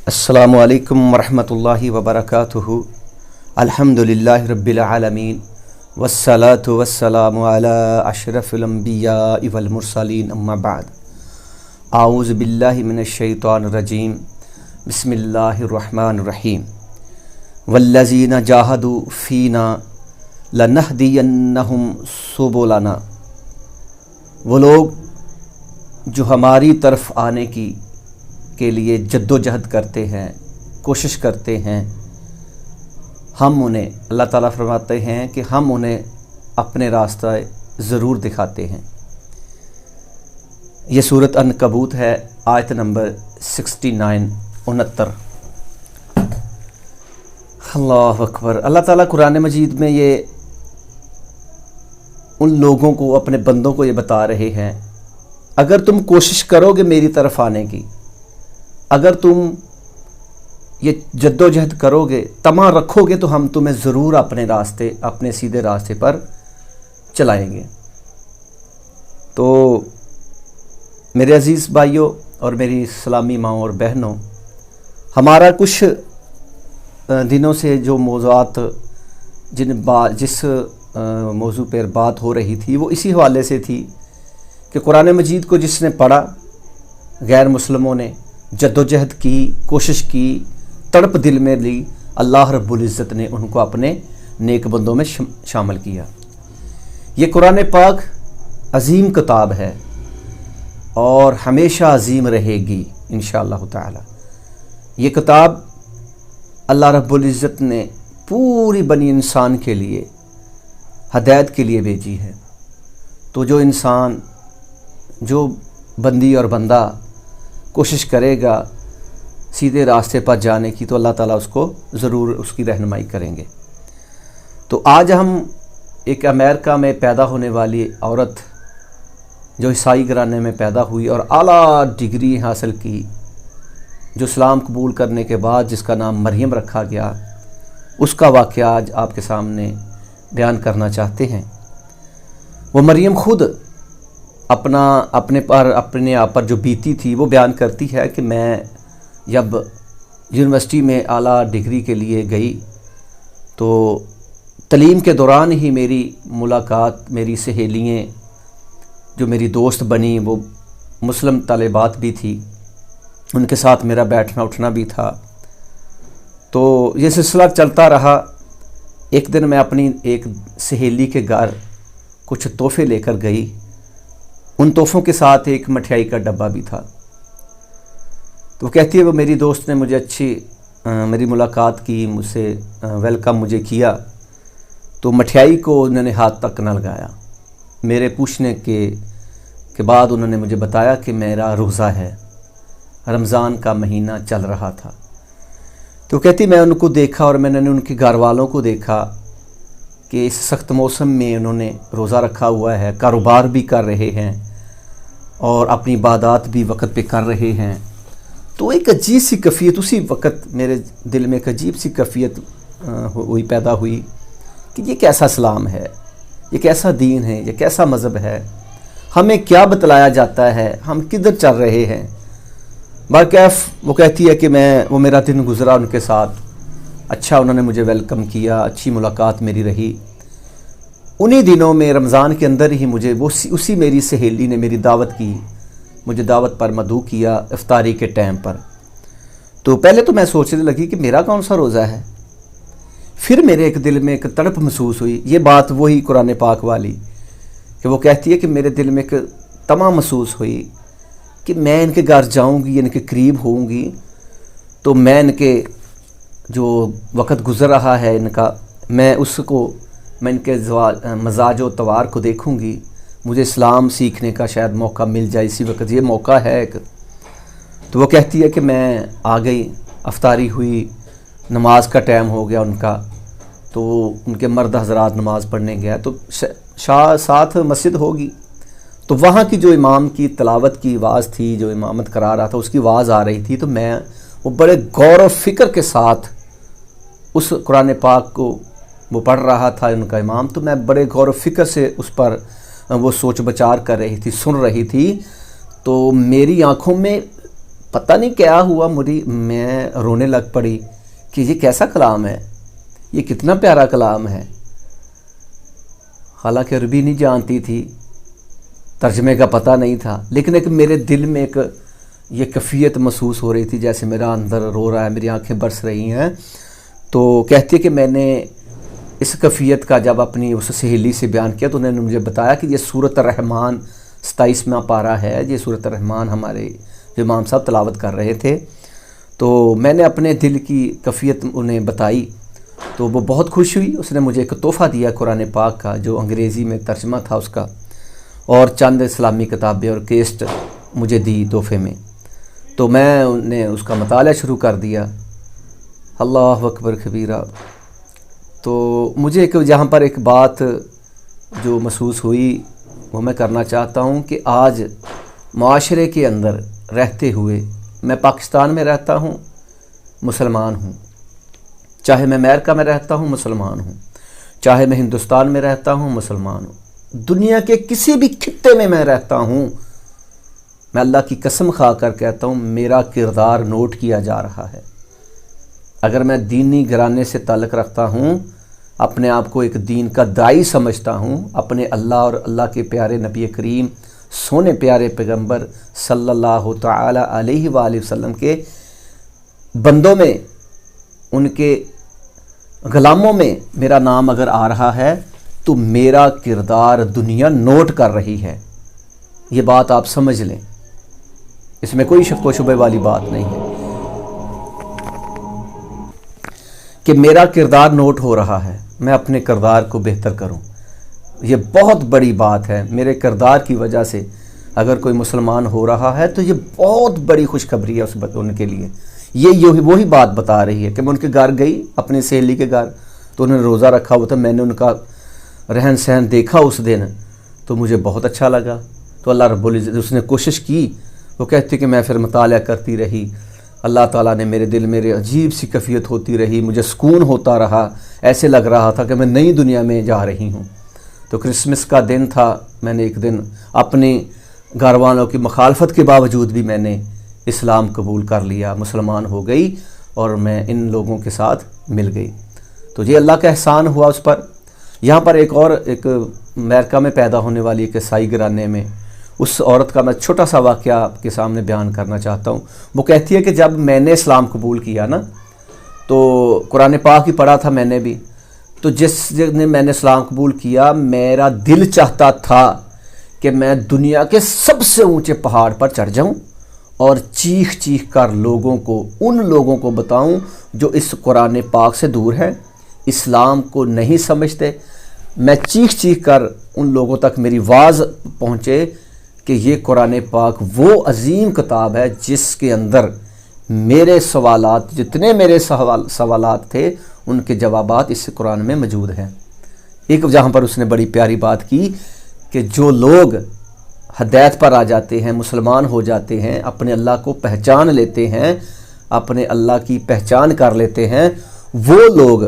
السلام علیکم ورحمۃ اللہ وبرکاتہ۔ الحمدللہ رب العالمین والصلاة والسلام علی اشرف الانبیاء والمرسلین، اما بعد۔ اعوذ باللہ من الشیطان الرجیم، بسم اللہ الرحمن الرحیم۔ والذین جاہدوا فینا لنہدینہم سبلنا، وہ لوگ جو ہماری طرف آنے کے لیے جد و جہد کرتے ہیں، کوشش کرتے ہیں، ہم انہیں، اللہ تعالیٰ فرماتے ہیں کہ ہم انہیں اپنے راستہ ضرور دکھاتے ہیں۔ یہ سورۃ عنکبوت ہے، آیت نمبر 69 اللہ اکبر۔ اللہ تعالیٰ قرآن مجید میں یہ ان لوگوں کو، اپنے بندوں کو یہ بتا رہے ہیں، اگر تم کوشش کرو گے میری طرف آنے کی، اگر تم یہ جد و جہد کرو گے، طمع رکھو گے، تو ہم تمہیں ضرور اپنے راستے، اپنے سیدھے راستے پر چلائیں گے۔ تو میرے عزیز بھائیوں اور میری اسلامی ماؤں اور بہنوں، ہمارا کچھ دنوں سے جو موضوعات جس موضوع پر بات ہو رہی تھی، وہ اسی حوالے سے تھی کہ قرآن مجید کو جس نے پڑھا، غیر مسلموں نے جد و جہد کی، کوشش کی، تڑپ دل میں لی، اللہ رب العزت نے ان کو اپنے نیک بندوں میں شامل کیا۔ یہ قرآن پاک عظیم کتاب ہے اور ہمیشہ عظیم رہے گی انشاءاللہ تعالی۔ یہ کتاب اللہ رب العزت نے پوری بنی انسان کے لیے ہدایت کے لیے بھیجی ہے۔ تو جو انسان، جو بندی اور بندہ کوشش کرے گا سیدھے راستے پر جانے کی، تو اللہ تعالیٰ اس کو ضرور اس کی رہنمائی کریں گے۔ تو آج ہم ایک امریکہ میں پیدا ہونے والی عورت، جو عیسائی گھرانے میں پیدا ہوئی اور اعلیٰ ڈگری حاصل کی، جو اسلام قبول کرنے کے بعد جس کا نام مریم رکھا گیا، اس کا واقعہ آج آپ کے سامنے بیان کرنا چاہتے ہیں۔ وہ مریم خود اپنے آپ پر جو بیتی تھی وہ بیان کرتی ہے کہ میں جب یونیورسٹی میں اعلیٰ ڈگری کے لیے گئی تو تعلیم کے دوران ہی میری ملاقات، میری سہیلیاں جو میری دوست بنی، وہ مسلم طالبات بھی تھی، ان کے ساتھ میرا بیٹھنا اٹھنا بھی تھا۔ تو یہ سلسلہ چلتا رہا۔ ایک دن میں اپنی ایک سہیلی کے گھر کچھ تحفے لے کر گئی، ان تحفوں کے ساتھ ایک مٹھائی کا ڈبہ بھی تھا۔ تو وہ کہتی ہے، وہ میری دوست نے مجھے میری ملاقات کی، مجھ سے ویلکم مجھے کیا، تو مٹھائی کو انہوں نے ہاتھ تک نہ لگایا۔ میرے پوچھنے کے بعد انہوں نے مجھے بتایا کہ میرا روزہ ہے، رمضان کا مہینہ چل رہا تھا۔ تو کہتی میں ان کو دیکھا اور میں نے ان کے گھر والوں کو دیکھا کہ اس سخت موسم میں انہوں نے روزہ رکھا ہوا ہے، کاروبار بھی کر رہے ہیں اور اپنی عبادات بھی وقت پہ کر رہے ہیں۔ تو ایک عجیب سی کیفیت اسی وقت میرے دل میں ایک عجیب سی کیفیت پیدا ہوئی کہ یہ کیسا اسلام ہے، یہ کیسا دین ہے، یہ کیسا مذہب ہے، ہمیں کیا بتلایا جاتا ہے، ہم کدھر چل رہے ہیں۔ باکیف وہ کہتی ہے کہ وہ میرا دن گزرا ان کے ساتھ، اچھا انہوں نے مجھے ویلکم کیا، اچھی ملاقات میری رہی۔ انہی دنوں میں رمضان کے اندر ہی مجھے اسی میری سہیلی نے میری دعوت کی، مجھے دعوت پر مدعو کیا افطاری کے ٹائم پر۔ تو پہلے تو میں سوچنے لگی کہ میرا کون سا روزہ ہے، پھر میرے ایک دل میں ایک تڑپ محسوس ہوئی۔ یہ بات وہی قرآن پاک والی کہ وہ کہتی ہے کہ میرے دل میں ایک تمام محسوس ہوئی کہ میں ان کے گھر جاؤں گی، ان کے قریب ہوں گی، تو میں ان کے جو وقت گزر رہا ہے ان کا، میں ان کے مزاج و توار کو دیکھوں گی، مجھے اسلام سیکھنے کا شاید موقع مل جائے اسی وقت، یہ موقع ہے ایک۔ تو وہ کہتی ہے کہ میں آ گئی، افطاری ہوئی، نماز کا ٹائم ہو گیا ان کا، تو ان کے مرد حضرات نماز پڑھنے گیا، تو ساتھ مسجد ہوگی، تو وہاں کی جو امام کی تلاوت کی آواز تھی، جو امامت کرا رہا تھا، اس کی آواز آ رہی تھی، تو میں وہ بڑے غور و فکر کے ساتھ اس قرآن پاک کو وہ پڑھ رہا تھا ان کا امام، تو میں بڑے غور و فکر سے اس پر وہ سوچ بچار کر رہی تھی، سن رہی تھی، تو میری آنکھوں میں پتہ نہیں کیا ہوا، میں رونے لگ پڑی کہ یہ کیسا کلام ہے، یہ کتنا پیارا کلام ہے۔ حالانکہ عربی نہیں جانتی تھی، ترجمے کا پتہ نہیں تھا، لیکن ایک میرے دل میں ایک یہ کیفیت محسوس ہو رہی تھی، جیسے میرا اندر رو رہا ہے، میری آنکھیں برس رہی ہیں۔ تو کہتی ہے کہ میں نے اس کیفیت کا جب اپنی اس سہیلی سے بیان کیا تو انہوں نے مجھے بتایا کہ یہ سورۃ الرحمن 27واں پارہ ہے، یہ سورۃ الرحمن ہمارے جو امام صاحب تلاوت کر رہے تھے۔ تو میں نے اپنے دل کی کیفیت انہیں بتائی تو وہ بہت خوش ہوئی۔ اس نے مجھے ایک تحفہ دیا قرآن پاک کا، جو انگریزی میں ترجمہ تھا اس کا، اور چند اسلامی کتابیں اور کیسٹ مجھے دی تحفے میں۔ تو میں نے اس کا مطالعہ شروع کر دیا۔ اللہ اکبر کبیرہ۔ تو مجھے جہاں پر ایک بات جو محسوس ہوئی وہ میں کرنا چاہتا ہوں کہ آج معاشرے کے اندر رہتے ہوئے، میں پاکستان میں رہتا ہوں، مسلمان ہوں، چاہے میں امریکہ میں رہتا ہوں، مسلمان ہوں، چاہے میں ہندوستان میں رہتا ہوں، مسلمان ہوں، دنیا کے کسی بھی خطے میں رہتا ہوں، میں اللہ کی قسم کھا کر کہتا ہوں میرا کردار نوٹ کیا جا رہا ہے۔ اگر میں دینی گھرانے سے تعلق رکھتا ہوں، اپنے آپ کو ایک دین کا داعی سمجھتا ہوں، اپنے اللہ اور اللہ کے پیارے نبی کریم سونے پیارے پیغمبر صلی اللہ تعالی علیہ وآلہ وسلم کے بندوں میں، ان کے غلاموں میں میرا نام اگر آ رہا ہے تو میرا کردار دنیا نوٹ کر رہی ہے۔ یہ بات آپ سمجھ لیں، اس میں کوئی شک و شبہ والی بات نہیں ہے کہ میرا کردار نوٹ ہو رہا ہے، میں اپنے کردار کو بہتر کروں۔ یہ بہت بڑی بات ہے، میرے کردار کی وجہ سے اگر کوئی مسلمان ہو رہا ہے تو یہ بہت بڑی خوشخبری ہے ان کے لیے۔ یہ وہی بات بتا رہی ہے کہ میں ان کے گھر گئی، اپنے سہیلی کے گھر، تو انہوں نے روزہ رکھا ہوا تھا، میں نے ان کا رہن سہن دیکھا اس دن تو مجھے بہت اچھا لگا۔ تو اللہ رب العزت اس نے کوشش کی، وہ کہتی کہ میں پھر مطالعہ کرتی رہی، اللہ تعالیٰ نے میرے دل میرے عجیب سی کیفیت ہوتی رہی، مجھے سکون ہوتا رہا، ایسے لگ رہا تھا کہ میں نئی دنیا میں جا رہی ہوں۔ تو کرسمس کا دن تھا، میں نے ایک دن اپنے گھر والوں کی مخالفت کے باوجود بھی میں نے اسلام قبول کر لیا، مسلمان ہو گئی اور میں ان لوگوں کے ساتھ مل گئی۔ تو یہ اللہ کا احسان ہوا اس پر۔ یہاں پر ایک امریکہ میں پیدا ہونے والی ایک عیسائی گھرانے میں اس عورت کا میں چھوٹا سا واقعہ آپ کے سامنے بیان کرنا چاہتا ہوں۔ وہ کہتی ہے کہ جب میں نے اسلام قبول کیا نا تو قرآن پاک ہی پڑھا تھا میں نے بھی، تو جس نے میں نے اسلام قبول کیا، میرا دل چاہتا تھا کہ میں دنیا کے سب سے اونچے پہاڑ پر چڑھ جاؤں اور چیخ چیخ کر ان لوگوں کو بتاؤں جو اس قرآن پاک سے دور ہیں، اسلام کو نہیں سمجھتے، میں چیخ چیخ کر ان لوگوں تک میری آواز پہنچے کہ یہ قرآن پاک وہ عظیم کتاب ہے جس کے اندر میرے سوالات، جتنے میرے سوالات تھے ان کے جوابات اس قرآن میں موجود ہیں۔ ایک جہاں پر اس نے بڑی پیاری بات کی کہ جو لوگ ہدایت پر آ جاتے ہیں، مسلمان ہو جاتے ہیں، اپنے اللہ کو پہچان لیتے ہیں، اپنے اللہ کی پہچان کر لیتے ہیں، وہ لوگ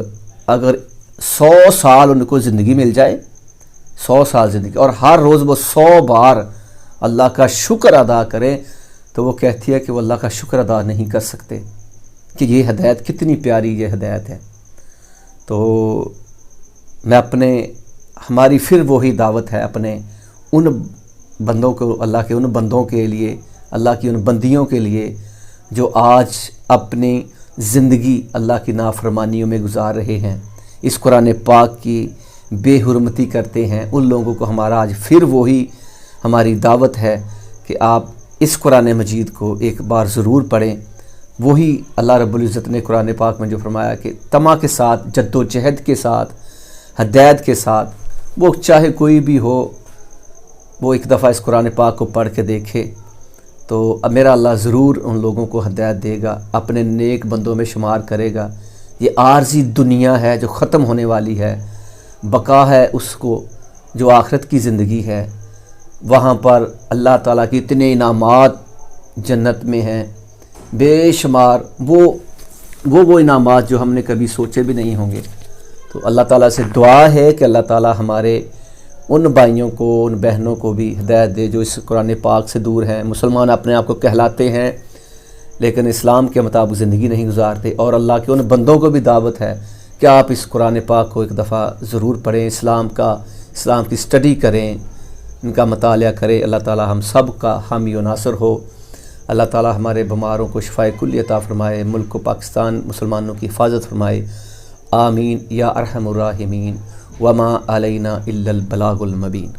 اگر 100 سال ان کو زندگی مل جائے، 100 سال زندگی، اور ہر روز وہ 100 بار اللہ کا شکر ادا کریں، تو وہ کہتی ہے کہ وہ اللہ کا شکر ادا نہیں کر سکتے کہ یہ ہدایت کتنی پیاری یہ ہدایت ہے۔ تو میں ہماری پھر وہی دعوت ہے اپنے ان بندوں کو، اللہ کے ان بندوں کے لیے، اللہ کی ان بندیوں کے لیے جو آج اپنی زندگی اللہ کی نافرمانیوں میں گزار رہے ہیں، اس قرآن پاک کی بے حرمتی کرتے ہیں، ان لوگوں کو ہمارا آج پھر وہی ہماری دعوت ہے کہ آپ اس قرآن مجید کو ایک بار ضرور پڑھیں۔ وہی اللہ رب العزت نے قرآن پاک میں جو فرمایا کہ طمع کے ساتھ، جد و جہد کے ساتھ، ہدایت کے ساتھ، وہ چاہے کوئی بھی ہو، وہ ایک دفعہ اس قرآن پاک کو پڑھ کے دیکھے تو اب میرا اللہ ضرور ان لوگوں کو ہدایت دے گا، اپنے نیک بندوں میں شمار کرے گا۔ یہ عارضی دنیا ہے جو ختم ہونے والی ہے، بقا ہے اس کو جو آخرت کی زندگی ہے، وہاں پر اللہ تعالیٰ کی اتنے انعامات جنت میں ہیں بے شمار، وہ انعامات جو ہم نے کبھی سوچے بھی نہیں ہوں گے۔ تو اللہ تعالیٰ سے دعا ہے کہ اللہ تعالیٰ ہمارے ان بھائیوں کو، ان بہنوں کو بھی ہدایت دے جو اس قرآن پاک سے دور ہیں، مسلمان اپنے آپ کو کہلاتے ہیں لیکن اسلام کے مطابق زندگی نہیں گزارتے۔ اور اللہ کے ان بندوں کو بھی دعوت ہے کہ آپ اس قرآن پاک کو ایک دفعہ ضرور پڑھیں، اسلام کی اسٹڈی کریں، ان کا مطالعہ کریں۔ اللہ تعالی ہم سب کا حامی و ناصر ہو۔ اللہ تعالی ہمارے بیماروں کو شفائے کلی عطا فرمائے، ملک کو پاکستان مسلمانوں کی حفاظت فرمائے، آمین یا ارحم الراحمین۔ وما علینا الا البلاغ المبین۔